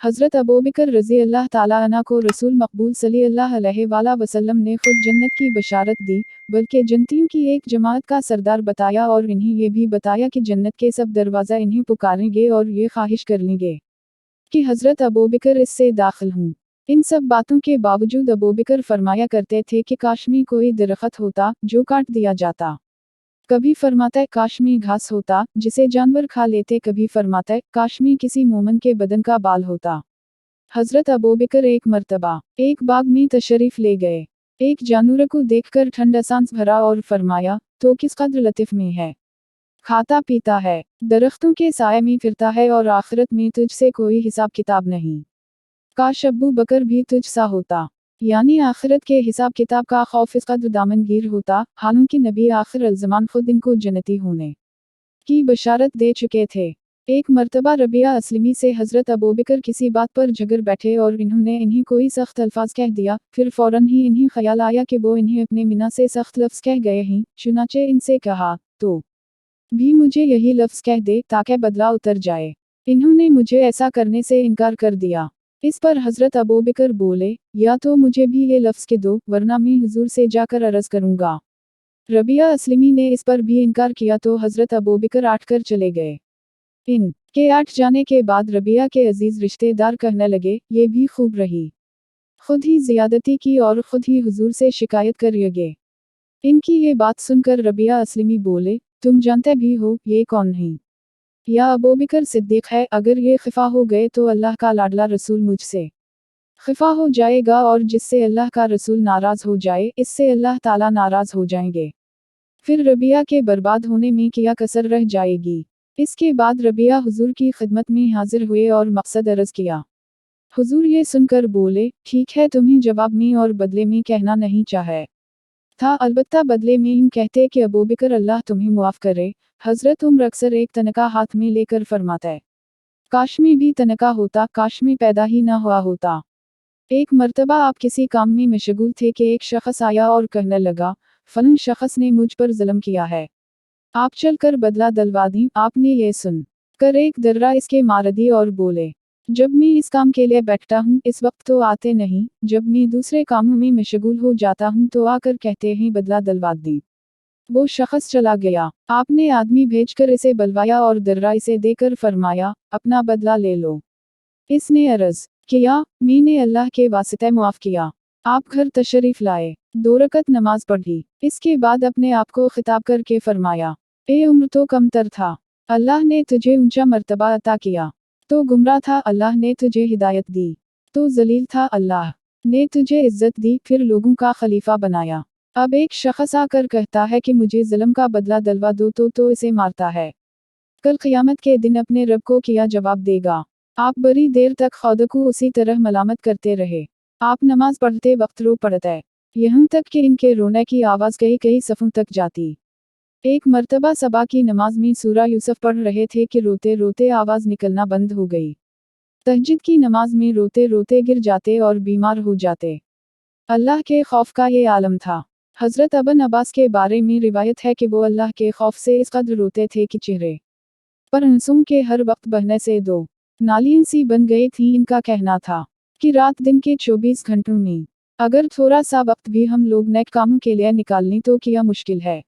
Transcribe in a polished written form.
हज़रत अबू बकर रज़ी अल्लाह ताला अन्हु को रसूल मकबूल सल्लल्लाहु अलैहि वसल्लम ने खुद जन्नत की बशारत दी, बल्कि जन्नतियों की एक जमात का सरदार बताया और इन्हें ये भी बताया कि जन्नत के सब दरवाज़ा इन्हें पुकारेंगे और ये ख्वाहिश कर लेंगे कि हज़रत अबू बकर इससे दाखिल हूँ। इन सब बातों के बावजूद अबू बकर फरमाया करते थे कि काश में कोई दरख्त होता जो काट दिया जाता। कभी फरमाता है काश में घास होता जिसे जानवर खा लेते, कभी फरमाता है काश में किसी मोमन के बदन का बाल होता। हज़रत अबू बकर एक मर्तबा एक बाग में तशरीफ ले गए। एक जानवर को देखकर ठंडा सांस भरा और फरमाया, तो किस कदर लतीफ में है, खाता पीता है, दरख्तों के साए में फिरता है और आखिरत में तुझसे कोई हिसाब किताब नहीं। काश अबू बकर भी तुझ सा होता, यानी आखिरत के हिसाब किताब का खौफ इस कदर दामनगीर होता। हालांकि नबी आखिर अलज़मान खुद इनको जन्नती होने की बशारत दे चुके थे। एक मर्तबा रबिया असलमी से हज़रत अबू बकर किसी बात पर झगड़ बैठे और इन्होंने इन्हें कोई सख्त अल्फाज कह दिया, फिर फ़ौरन ही इन्हें ख्याल आया कि वो इन्हें अपने मिना से सख्त लफ्ज़ कह गए हैं। चुनाचे इनसे कहा, तो भी मुझे यही लफ्ज़ कह दे ताकि बदला उतर जाए। इन्होंने मुझे ऐसा करने से इनकार कर दिया। इस पर हज़रत अबू बकर बोले, या तो मुझे भी ये लफ्ज़ के दो, वरना मैं हुजूर से जाकर अर्ज़ करूँगा। रबिया असलमी ने इस पर भी इनकार किया तो हज़रत अबू बकर आठ कर चले गए। इन के आठ जाने के बाद रबिया के अजीज रिश्तेदार कहने लगे, ये भी खूब रही, खुद ही ज़ियादती की और खुद ही हुजूर से शिकायत कर यगे। इनकी ये बात सुनकर रबिया असलमी बोले, तुम जानते भी हो ये कौन है? या अबू बकर सिद्दीक है। अगर ये खिफा हो गए तो अल्लाह का लाडला रसूल मुझसे खिफा हो जाएगा, और जिससे अल्लाह का रसूल नाराज़ हो जाए इससे अल्लाह ताला नाराज़ हो जाएंगे। फिर रबिया के बर्बाद होने में क्या कसर रह जाएगी। इसके बाद रबिया हुजूर की खिदमत में हाजिर हुए और मकसद अर्ज़ किया। हुजूर ये सुनकर बोले, ठीक है, तुम्हें जवाब में और बदले में कहना नहीं चाहे था, अलबत्ता बदले में यूं कहते कि अबू बकर अल्लाह तुम्हें मुआफ़ करे। हज़रत उमर अक्सर एक तनका हाथ में लेकर फरमाता है, काश में भी तनका होता, काश में पैदा ही ना हुआ होता। एक मर्तबा आप किसी काम में मशगूल थे कि एक शख्स आया और कहने लगा, फलन शख्स ने मुझ पर जुल्म किया है, आप चल कर बदला दलवा दी। आपने ये सुन कर एक दर्रा इसके मार दी और बोले, जब मैं इस काम के लिए बैठता हूँ इस वक्त तो आते नहीं, जब मैं दूसरे कामों में मशगूल हो जाता हूँ तो आकर कहते हैं बदला दलवा दी। वो शख्स चला गया। आपने आदमी भेजकर इसे बलवाया और दर्रा इसे देकर फरमाया, अपना बदला ले लो। इसने अर्ज़ किया, मैंने अल्लाह के वास्ते मुआफ़ किया। आप घर तशरीफ लाए, 2 रकत नमाज पढ़ी। इसके बाद अपने आप को खिताब करके फरमाया, ए उम्र तो कमतर था, अल्लाह ने तुझे ऊंचा मर्तबा अता किया। तो गुमराह था, अल्लाह ने तुझे हिदायत दी। तो जलील था, अल्लाह ने तुझे इज्जत दी, फिर लोगों का खलीफा बनाया। अब एक शख्स आकर कहता है कि मुझे जुल्म का बदला दिलवा दो तो इसे मारता है। कल क़यामत के दिन अपने रब को क्या जवाब देगा? आप बड़ी देर तक खुद को उसी तरह मलामत करते रहे। आप नमाज पढ़ते वक्त रो पड़ते, यहाँ तक कि इनके रोने की आवाज़ कई कई सफ़ों तक जाती। एक मर्तबा सबा की नमाज में सूरा यूसुफ पढ़ रहे थे कि रोते रोते आवाज़ निकलना बंद हो गई। तहज्जुद की नमाज में रोते रोते गिर जाते और बीमार हो जाते। अल्लाह के खौफ का ये आलम था। हज़रत अबन अब्बास के बारे में रिवायत है कि वो अल्लाह के खौफ से इस कदर रोते थे कि चेहरे पर आंसुओं के हर वक्त बहने से 2 नालियां सी बन गई थी। इनका कहना था कि रात दिन के 24 घंटों में अगर थोड़ा सा वक्त भी हम लोग नेक कामों के लिए निकाल लें तो क्या मुश्किल है।